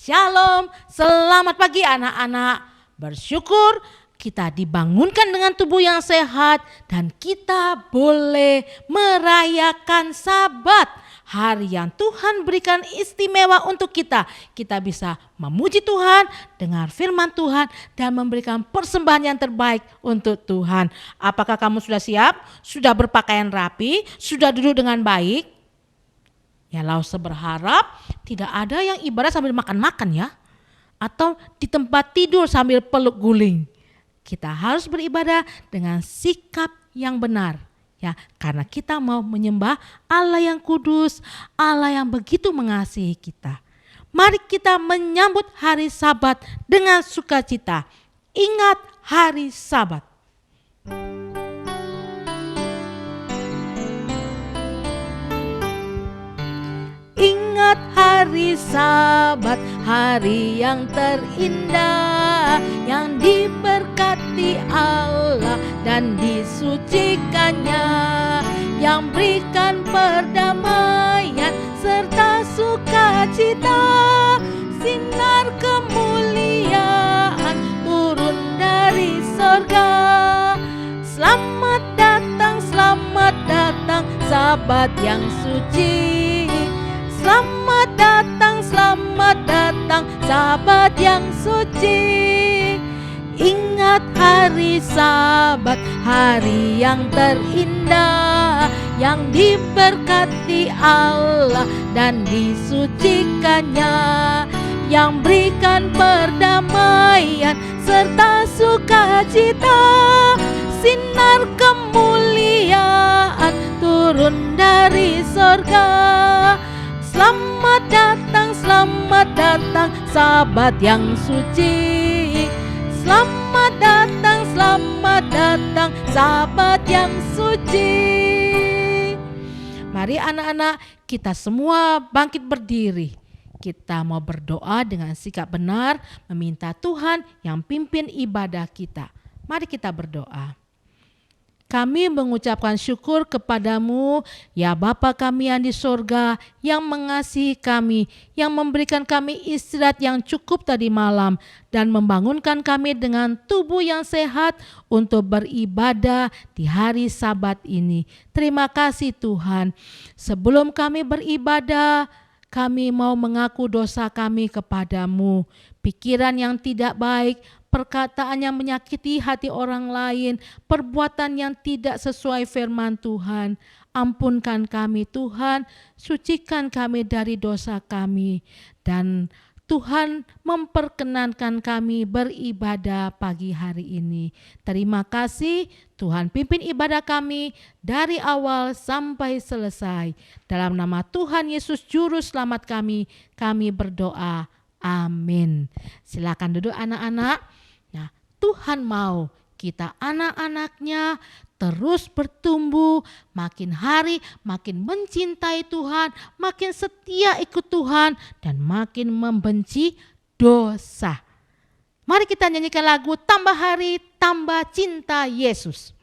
Shalom, selamat pagi anak-anak. Bersyukur kita dibangunkan dengan tubuh yang sehat dan kita boleh merayakan Sabat. Hari yang Tuhan berikan istimewa untuk kita. Kita bisa memuji Tuhan, dengar firman Tuhan dan memberikan persembahan yang terbaik untuk Tuhan. Apakah kamu sudah siap? Sudah berpakaian rapi? Sudah duduk dengan baik? Ya, Lause berharap tidak ada yang ibadah sambil makan-makan ya. Atau di tempat tidur sambil peluk guling. Kita harus beribadah dengan sikap yang benar. Ya, karena kita mau menyembah Allah yang kudus, Allah yang begitu mengasihi kita. Mari kita menyambut hari Sabat dengan sukacita. Ingat hari Sabat. Ingat hari Sabat, hari yang terindah, yang diberkati Allah dan disucikannya, yang berikan perdamaian serta sukacita. Sinar kemuliaan turun dari sorga. Selamat datang Sabat yang suci. Selamat datang Sabat yang suci. Ingat hari Sabat, hari yang terindah, yang diberkati Allah dan disucikannya, yang berikan perdamaian serta sukacita. Sinar kemuliaan turun dari sorga. Selamat datang Sabat yang suci. Selamat datang Sabat yang suci. Mari anak-anak, kita semua bangkit berdiri. Kita mau berdoa dengan sikap benar, meminta Tuhan yang pimpin ibadah kita. Mari kita berdoa. Kami mengucapkan syukur kepadamu, ya Bapa kami yang di sorga, yang mengasihi kami, yang memberikan kami istirahat yang cukup tadi malam, dan membangunkan kami dengan tubuh yang sehat untuk beribadah di hari Sabat ini. Terima kasih Tuhan. Sebelum kami beribadah, kami mau mengaku dosa kami kepadamu. Pikiran yang tidak baik, perkataan yang menyakiti hati orang lain, perbuatan yang tidak sesuai firman Tuhan. Ampunkan kami Tuhan, sucikan kami dari dosa kami. Dan Tuhan memperkenankan kami beribadah pagi hari ini. Terima kasih Tuhan, pimpin ibadah kami dari awal sampai selesai. Dalam nama Tuhan Yesus Juru Selamat kami berdoa. Amin. Silakan duduk anak-anak. Nah, Tuhan mau kita anak-anaknya terus bertumbuh, makin hari makin mencintai Tuhan, makin setia ikut Tuhan, dan makin membenci dosa. Mari kita nyanyikan lagu Tambah Hari Tambah Cinta Yesus.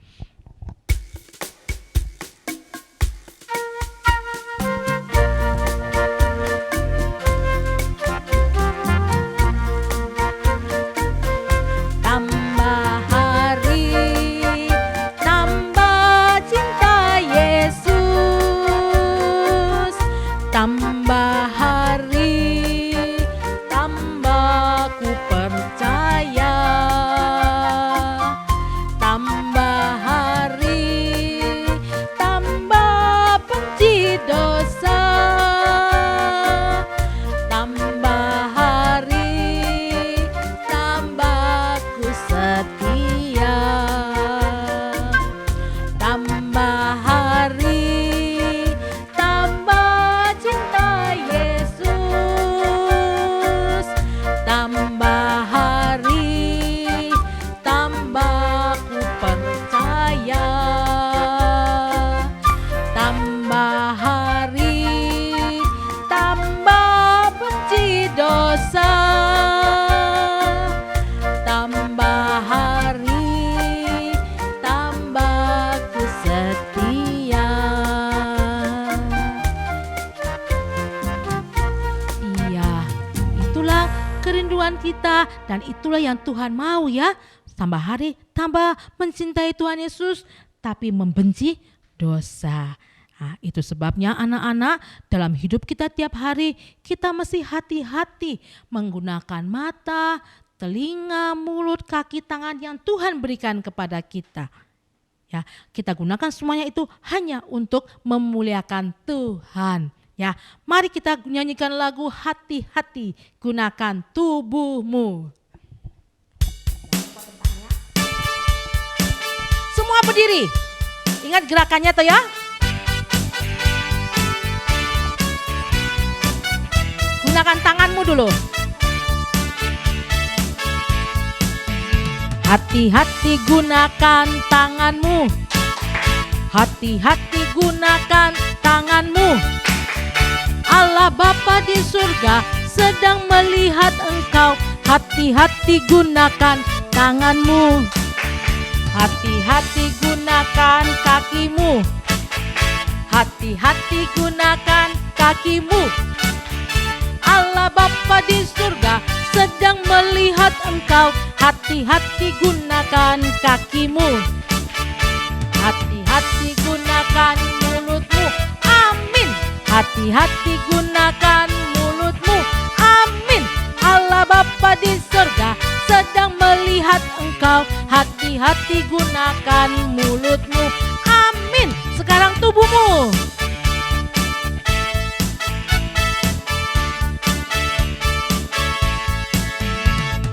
Tambah hari, tambah ku percaya. Tambah Tuhan kita, dan itulah yang Tuhan mau ya. Tambah hari tambah mencintai Tuhan Yesus, tapi membenci dosa. Nah, itu sebabnya anak-anak, dalam hidup kita tiap hari kita mesti hati-hati menggunakan mata, telinga, mulut, kaki, tangan yang Tuhan berikan kepada kita. Ya, kita gunakan semuanya itu hanya untuk memuliakan Tuhan. Ya, mari kita nyanyikan lagu Hati-hati Gunakan Tubuhmu. Semua berdiri. Ingat gerakannya tuh ya. Gunakan tanganmu dulu. Hati-hati gunakan tanganmu. Hati-hati gunakan tanganmu. Allah Bapa di surga sedang melihat engkau. Hati-hati gunakan tanganmu. Hati-hati gunakan kakimu. Hati-hati gunakan kakimu. Allah Bapa di surga sedang melihat engkau. Hati-hati gunakan kakimu. Hati-hati gunakan mulutmu. Amin. Hati-hati gunakan mulutmu. Amin. Allah Bapa di surga sedang melihat engkau. Hati-hati gunakan mulutmu. Amin. Sekarang tubuhmu.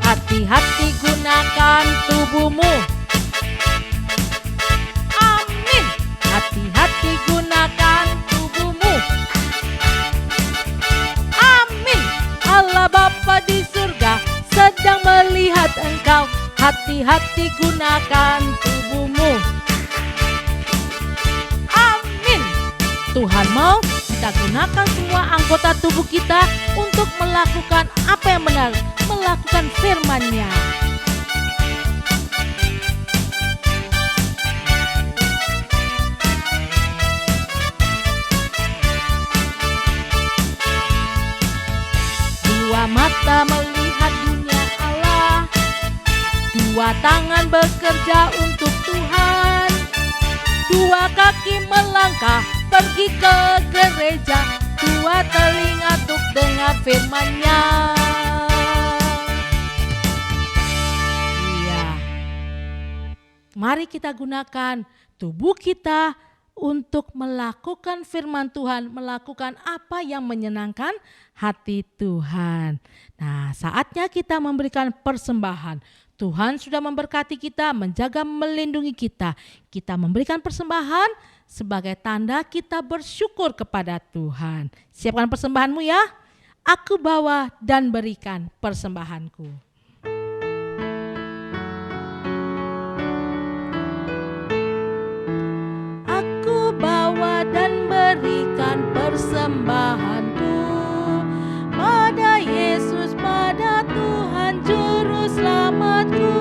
Hati-hati gunakan tubuhmu. Amin. Hati-hati gunakan tubuhmu. Amin. Allah Bapa di surga sedang melihat engkau. Hati-hati gunakan tubuhmu. Amin. Tuhan mau kita gunakan semua anggota tubuh kita untuk melakukan apa yang benar, melakukan firman-Nya. Dua mata melihat dunia Allah, dua tangan bekerja untuk Tuhan, dua kaki melangkah pergi ke gereja, dua telinga untuk dengar firman-Nya. Iya. Mari kita gunakan tubuh kita untuk melakukan firman Tuhan, melakukan apa yang menyenangkan hati Tuhan. Nah, saatnya kita memberikan persembahan. Tuhan sudah memberkati kita, menjaga, melindungi kita. Kita memberikan persembahan sebagai tanda kita bersyukur kepada Tuhan. Siapkan persembahanmu ya. Aku bawa dan berikan persembahanku. Aku bawa dan berikan persembahanku pada Yesus, pada Tuhan Juru Selamatku.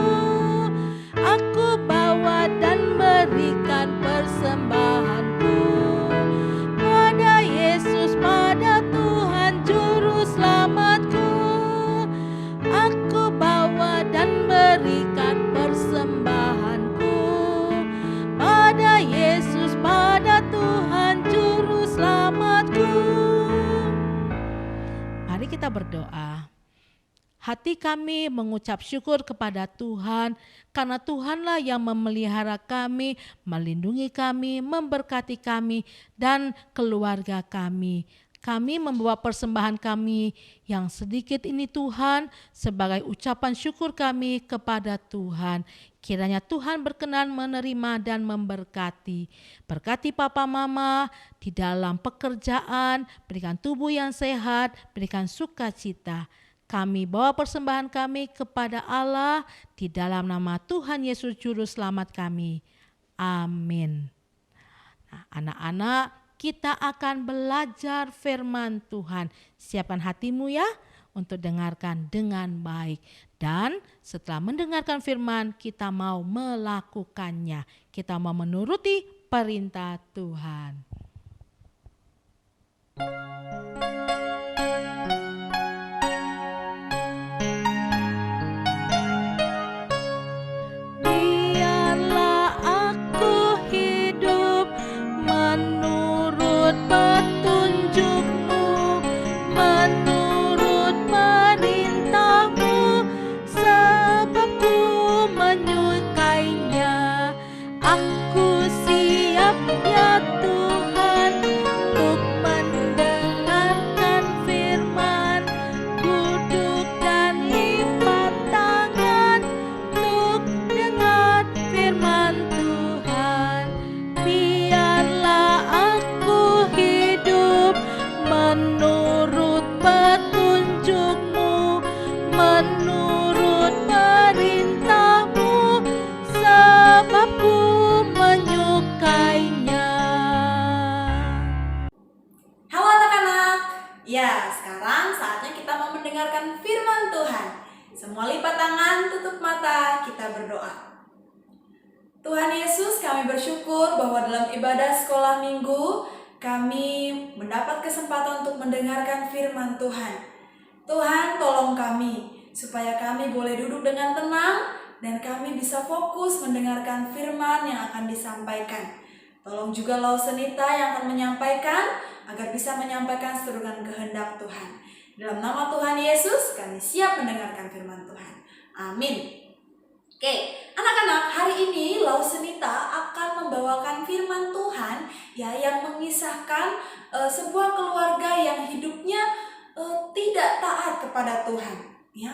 Aku bawa dan berikan persembahanku pada Yesus, pada Tuhan Juru Selamatku. Aku bawa dan berikan persembahanku pada Yesus, pada Tuhan Juru Selamatku. Mari kita berdoa. Hati kami mengucap syukur kepada Tuhan, karena Tuhanlah yang memelihara kami, melindungi kami, memberkati kami, dan keluarga kami. Kami membawa persembahan kami yang sedikit ini Tuhan, sebagai ucapan syukur kami kepada Tuhan. Kiranya Tuhan berkenan menerima dan memberkati. Berkati papa mama di dalam pekerjaan, berikan tubuh yang sehat, berikan sukacita. Kami bawa persembahan kami kepada Allah di dalam nama Tuhan Yesus Juru Selamat kami. Amin. Nah, anak-anak, kita akan belajar firman Tuhan. Siapkan hatimu ya untuk dengarkan dengan baik. Dan setelah mendengarkan firman, kita mau melakukannya. Kita mau menuruti perintah Tuhan. Ya, sekarang saatnya kita mau mendengarkan firman Tuhan. Semua lipat tangan, tutup mata, kita berdoa. Tuhan Yesus, kami bersyukur bahwa dalam ibadah sekolah minggu, kami mendapat kesempatan untuk mendengarkan firman Tuhan. Tuhan, tolong kami, supaya kami boleh duduk dengan tenang, dan kami bisa fokus mendengarkan firman yang akan disampaikan. Tolong juga Lausenita yang akan menyampaikan, agar bisa menyampaikan sesuai dengan kehendak Tuhan. Dalam nama Tuhan Yesus, kami siap mendengarkan firman Tuhan. Amin. Oke, anak-anak, hari ini Lausenita akan membawakan firman Tuhan ya, yang mengisahkan sebuah keluarga yang hidupnya tidak taat kepada Tuhan ya.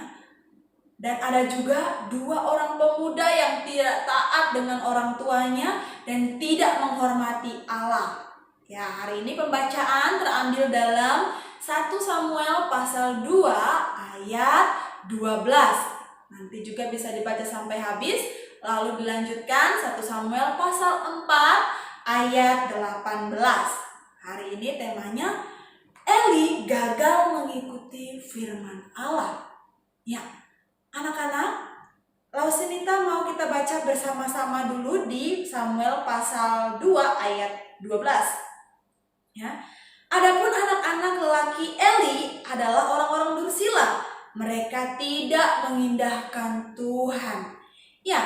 Dan ada juga dua orang pemuda yang tidak taat dengan orang tuanya dan tidak menghormati Allah. Ya, hari ini pembacaan terambil dalam 1 Samuel pasal 2 ayat 12. Nanti juga bisa dibaca sampai habis, lalu dilanjutkan 1 Samuel pasal 4 ayat 18. Hari ini temanya Eli gagal mengikuti firman Allah. Ya, anak-anak, Lausenita mau kita baca bersama-sama dulu di Samuel pasal 2 ayat 12. Ya. Adapun anak-anak lelaki Eli adalah orang-orang dursila. Mereka tidak mengindahkan Tuhan. Ya,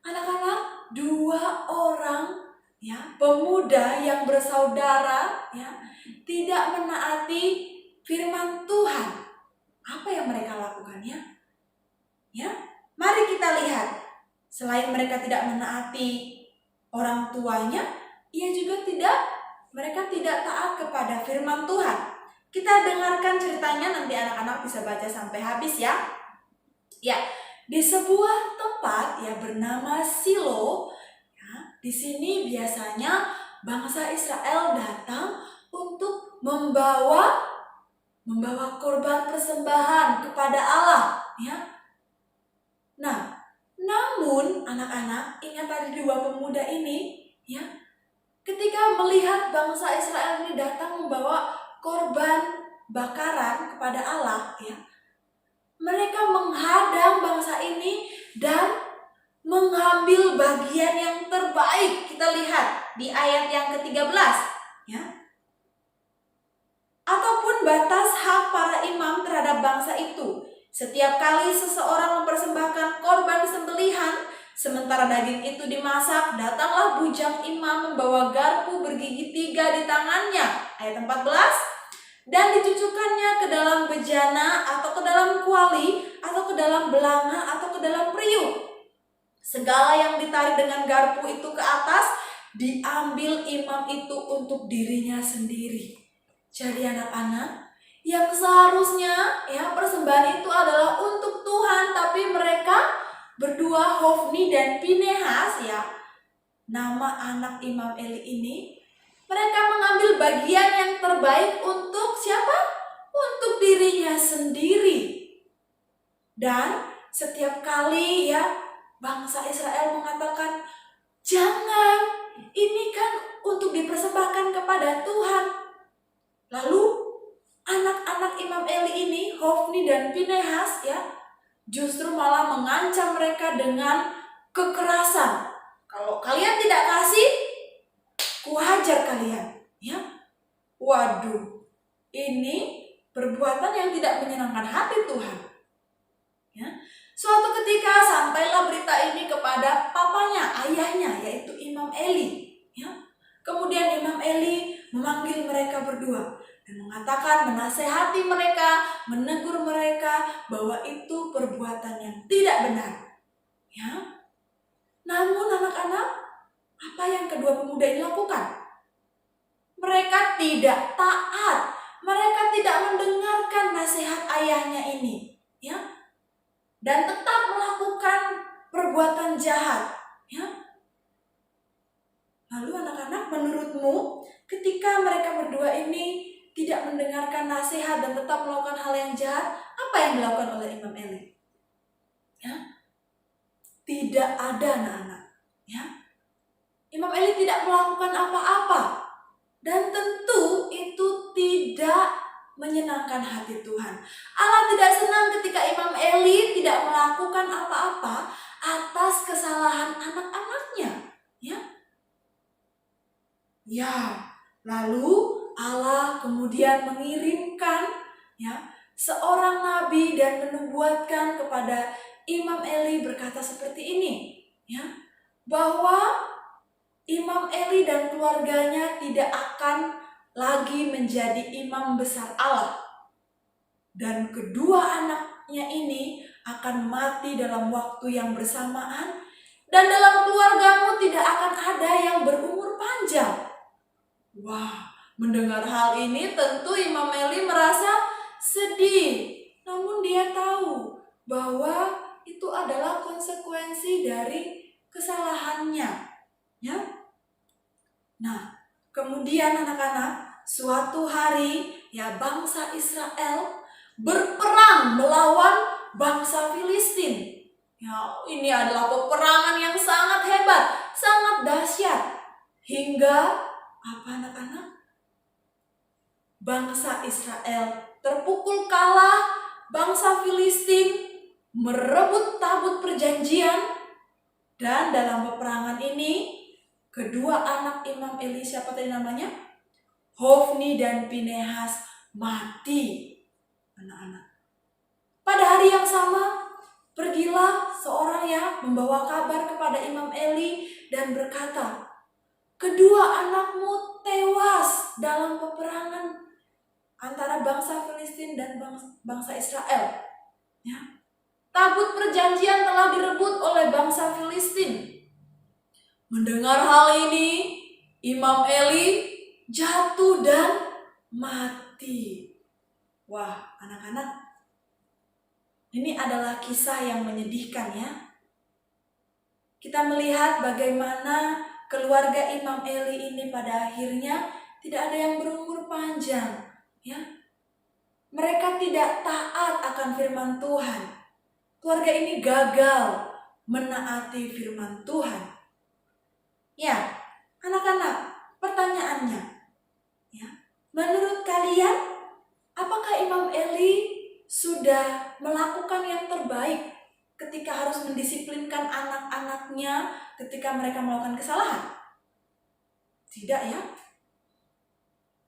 anak-anak, dua orang ya pemuda yang bersaudara ya tidak menaati firman Tuhan. Apa yang mereka lakukan ya? Ya, mari kita lihat. Selain mereka tidak menaati orang tuanya, mereka tidak taat kepada firman Tuhan. Kita dengarkan ceritanya, nanti anak-anak bisa baca sampai habis ya. Ya, di sebuah tempat ya bernama Silo, ya, di sini biasanya bangsa Israel datang untuk membawa korban persembahan kepada Allah, ya. Nah, namun anak-anak, ingat tadi dua pemuda ini, ya. Ketika melihat bangsa Israel ini datang membawa korban bakaran kepada Allah, ya, mereka menghadang bangsa ini dan mengambil bagian yang terbaik. Kita lihat di ayat yang ke-13, ya. Ataupun batas hak para imam terhadap bangsa itu. Setiap kali seseorang mempersembahkan korban sembelihan, sementara daging itu dimasak, datanglah bujang imam membawa garpu bergigi 3 di tangannya. Ayat 14. Dan dicucukkannya ke dalam bejana atau ke dalam kuali atau ke dalam belanga atau ke dalam periuk. Segala yang ditarik dengan garpu itu ke atas diambil imam itu untuk dirinya sendiri. Jadi anak-anak, yang seharusnya ya persembahan itu adalah untuk Tuhan, tapi mereka berdua, Hofni dan Pinehas, ya, nama anak Imam Eli ini, mereka mengambil bagian yang terbaik untuk siapa? Untuk dirinya sendiri. Dan setiap kali ya bangsa Israel mengatakan, jangan, ini kan untuk dipersembahkan kepada Tuhan. Lalu anak-anak Imam Eli ini, Hofni dan Pinehas, ya, justru malah mengancam mereka dengan kekerasan. Kalau kalian tidak kasih, kuhajar kalian, ya. Waduh, ini perbuatan yang tidak menyenangkan hati Tuhan. Ya. Suatu ketika sampailah berita ini kepada papanya, ayahnya, yaitu Imam Eli, ya. Kemudian Imam Eli memanggil mereka berdua dan mengatakan, menasehati mereka, menegur mereka bahwa itu perbuatan yang tidak benar. Ya. Namun anak-anak, apa yang kedua pemuda ini lakukan? Mereka tidak taat, mereka tidak mendengarkan nasihat ayahnya ini, ya, dan tetap melakukan perbuatan jahat, ya. Lalu anak-anak, menurutmu ketika mereka berdua ini tidak mendengarkan nasihat dan tetap melakukan hal yang jahat, apa yang dilakukan oleh Imam Eli? Ya, tidak ada anak-anak. Ya, Imam Eli tidak melakukan apa-apa dan tentu itu tidak menyenangkan hati Tuhan. Allah tidak senang ketika Imam Eli tidak melakukan apa-apa atas kesalahan anak-anaknya. Ya, lalu Allah kemudian mengirimkan seorang nabi dan menubuatkan kepada Imam Eli berkata seperti ini, bahwa Imam Eli dan keluarganya tidak akan lagi menjadi imam besar Allah. Dan kedua anaknya ini akan mati dalam waktu yang bersamaan, dan dalam keluargamu tidak akan ada yang berumur panjang. Wah, mendengar hal ini tentu Imam Eli merasa sedih. Namun dia tahu bahwa itu adalah konsekuensi dari kesalahannya. Nah, kemudian anak-anak, suatu hari bangsa Israel berperang melawan bangsa Filistin. Ini adalah peperangan yang sangat hebat, sangat dahsyat. Hingga anak-anak? Bangsa Israel terpukul kalah, bangsa Filistin merebut tabut perjanjian, dan dalam peperangan ini kedua anak Imam Eli, siapa tadi namanya? Hofni dan Pinehas, mati. Anak-anak. Pada hari yang sama, pergilah seorang yang membawa kabar kepada Imam Eli dan berkata, kedua anakmu tewas dalam peperangan antara bangsa Filistin dan bangsa Israel. Tabut perjanjian telah direbut oleh bangsa Filistin. Mendengar hal ini, Imam Eli jatuh dan mati. Wah, anak-anak, ini adalah kisah yang menyedihkan ya. Kita melihat bagaimana keluarga Imam Eli ini pada akhirnya tidak ada yang berumur panjang. Mereka tidak taat akan firman Tuhan. Keluarga ini gagal menaati firman Tuhan. Anak-anak, pertanyaannya, menurut kalian, apakah Imam Eli sudah melakukan yang terbaik ketika harus mendisiplinkan anak-anaknya ketika mereka melakukan kesalahan? Tidak ya.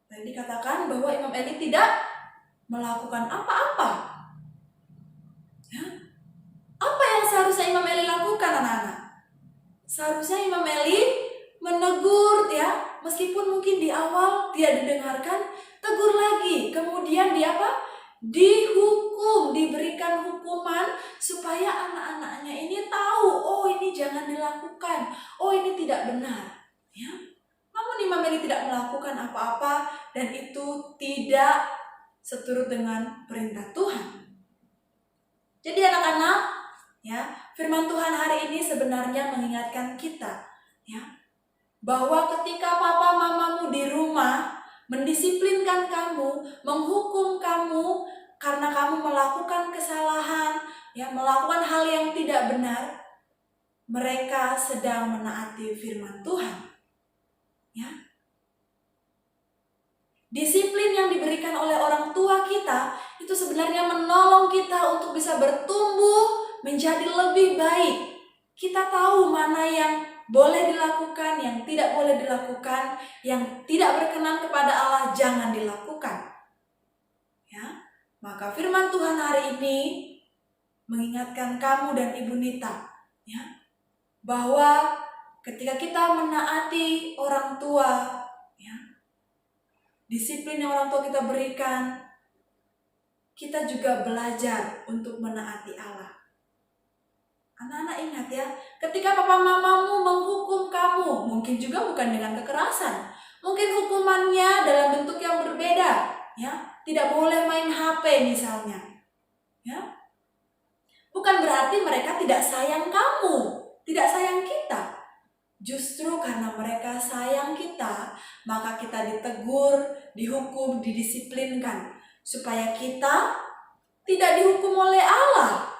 Tadi dikatakan bahwa Imam Eli tidak melakukan apa-apa. Apa yang seharusnya Imam Eli lakukan, anak-anak? Seharusnya Imam Eli menegur meskipun mungkin di awal tidak didengarkan, tegur lagi. Kemudian dia dihukum, diberikan hukuman supaya anak-anaknya ini tahu, oh ini jangan dilakukan, oh ini tidak benar. Namun Imam Eli tidak melakukan apa-apa dan itu tidak seturut dengan perintah Tuhan. Jadi anak-anak, firman Tuhan hari ini sebenarnya mengingatkan kita, bahwa ketika papa mamamu di rumah mendisiplinkan kamu, menghukum kamu karena kamu melakukan kesalahan, melakukan hal yang tidak benar, mereka sedang menaati firman Tuhan. Disiplin yang diberikan oleh orang tua kita itu sebenarnya menolong kita untuk bisa bertumbuh menjadi lebih baik. Kita tahu mana yang boleh dilakukan, yang tidak boleh dilakukan, yang tidak berkenan kepada Allah jangan dilakukan. Maka firman Tuhan hari ini mengingatkan kamu dan Ibu Nita, bahwa ketika kita menaati orang tua, disiplin yang orang tua kita berikan, kita juga belajar untuk menaati Allah. Anak-anak ingat ketika papa mamamu menghukum kamu, mungkin juga bukan dengan kekerasan, mungkin hukumannya dalam bentuk yang berbeda, tidak boleh main HP misalnya, bukan berarti mereka tidak sayang kamu, tidak sayang kita. Justru karena mereka sayang kita, maka kita ditegur, dihukum, didisiplinkan supaya kita tidak dihukum oleh Allah.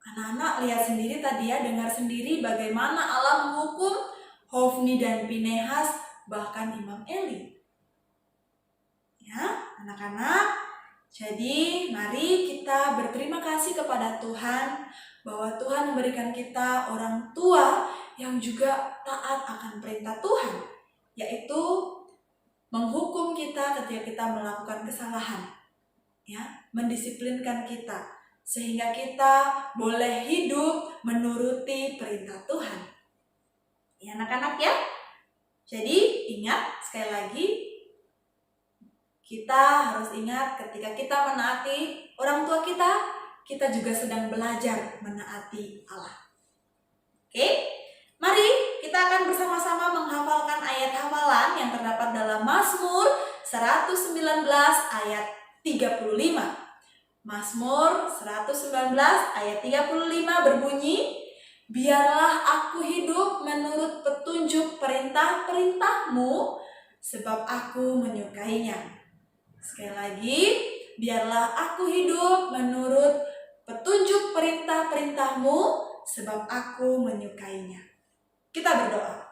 Anak-anak lihat sendiri tadi dengar sendiri bagaimana Allah menghukum Hofni dan Pinehas, bahkan Imam Eli. Anak-anak, jadi mari kita berterima kasih kepada Tuhan bahwa Tuhan memberikan kita orang tua yang juga taat akan perintah Tuhan, yaitu menghukum kita ketika kita melakukan kesalahan, ya, mendisiplinkan kita sehingga kita boleh hidup menuruti perintah Tuhan. Ya anak-anak ya. Jadi ingat sekali lagi, kita harus ingat ketika kita menaati orang tua kita juga sedang belajar menaati Allah. Oke? Mari kita akan bersama-sama menghafalkan ayat hafalan yang terdapat dalam Mazmur 119 ayat 35. Mazmur 119 ayat 35 berbunyi, biarlah aku hidup menurut petunjuk perintah-perintahmu, sebab aku menyukainya. Sekali lagi, biarlah aku hidup menurut petunjuk perintah-perintahmu, sebab aku menyukainya. Kita berdoa.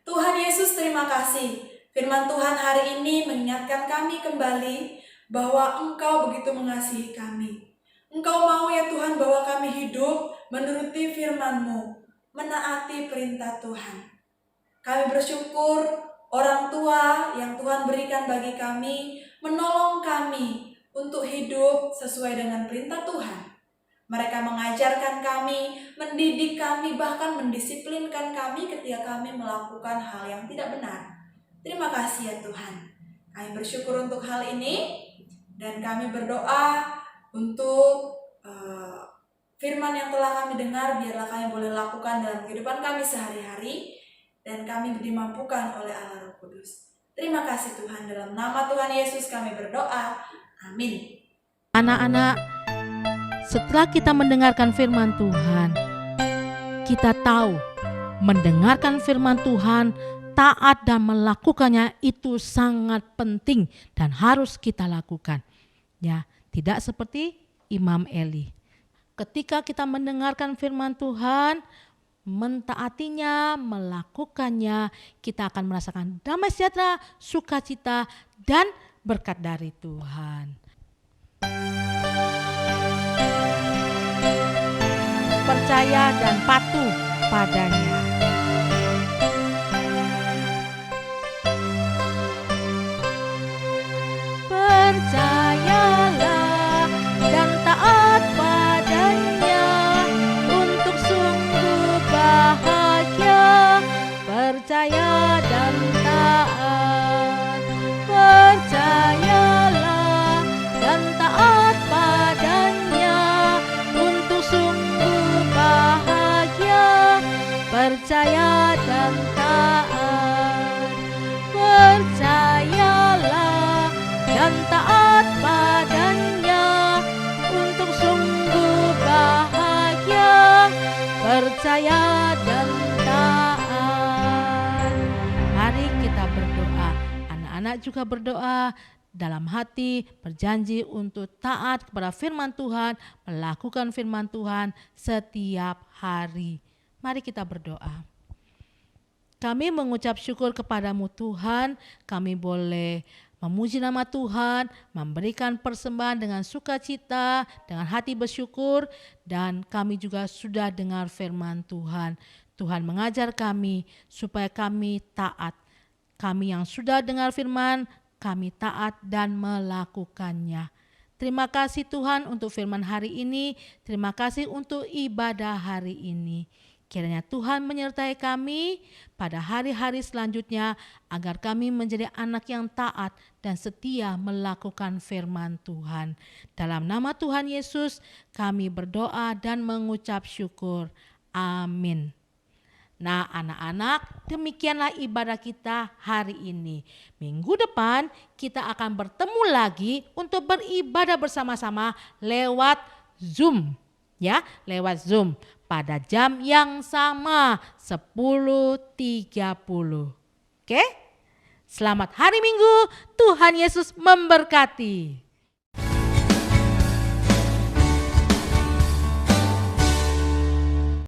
Tuhan Yesus, terima kasih. Firman Tuhan hari ini mengingatkan kami kembali bahwa Engkau begitu mengasihi kami. Engkau mau ya Tuhan bahwa kami hidup menuruti firman-Mu, menaati perintah Tuhan. Kami bersyukur orang tua yang Tuhan berikan bagi kami, menolong kami untuk hidup sesuai dengan perintah Tuhan. Mereka mengajarkan kami, mendidik kami, bahkan mendisiplinkan kami ketika kami melakukan hal yang tidak benar. Terima kasih ya Tuhan. Kami bersyukur untuk hal ini dan kami berdoa untuk firman yang telah kami dengar, biarlah kami boleh lakukan dalam kehidupan kami sehari-hari dan kami dimampukan oleh Allah Roh Kudus. Terima kasih Tuhan, dalam nama Tuhan Yesus kami berdoa. Amin. Anak-anak, setelah kita mendengarkan firman Tuhan, kita tahu mendengarkan firman Tuhan, taat dan melakukannya itu sangat penting dan harus kita lakukan. Ya, tidak seperti Imam Eli. Ketika kita mendengarkan firman Tuhan, mentaatinya, melakukannya, kita akan merasakan damai sejahtera, sukacita, dan berkat dari Tuhan. Percaya dan patuh padanya. Percayalah dan taat padanya untuk sungguh bahagia. Percaya dan taat. Percayalah dan taat padanya untuk sungguh bahagia. Percaya dan taat. Percayalah dan taat padanya untuk sungguh bahagia. Percaya dan taat. Mari kita berdoa. Anak-anak juga berdoa dalam hati, berjanji untuk taat kepada firman Tuhan, melakukan firman Tuhan setiap hari. Mari kita berdoa. Kami mengucap syukur kepadamu Tuhan, kami boleh memuji nama Tuhan, memberikan persembahan dengan sukacita, dengan hati bersyukur, dan kami juga sudah dengar firman Tuhan. Tuhan mengajar kami supaya kami taat. Kami yang sudah dengar firman, kami taat dan melakukannya. Terima kasih Tuhan untuk firman hari ini, terima kasih untuk ibadah hari ini. Kiranya Tuhan menyertai kami pada hari-hari selanjutnya agar kami menjadi anak yang taat dan setia melakukan firman Tuhan. Dalam nama Tuhan Yesus kami berdoa dan mengucap syukur. Amin. Nah anak-anak, demikianlah ibadah kita hari ini. Minggu depan kita akan bertemu lagi untuk beribadah bersama-sama lewat Zoom. Ya, lewat Zoom pada jam yang sama 10.30. Oke? Selamat hari Minggu, Tuhan Yesus memberkati.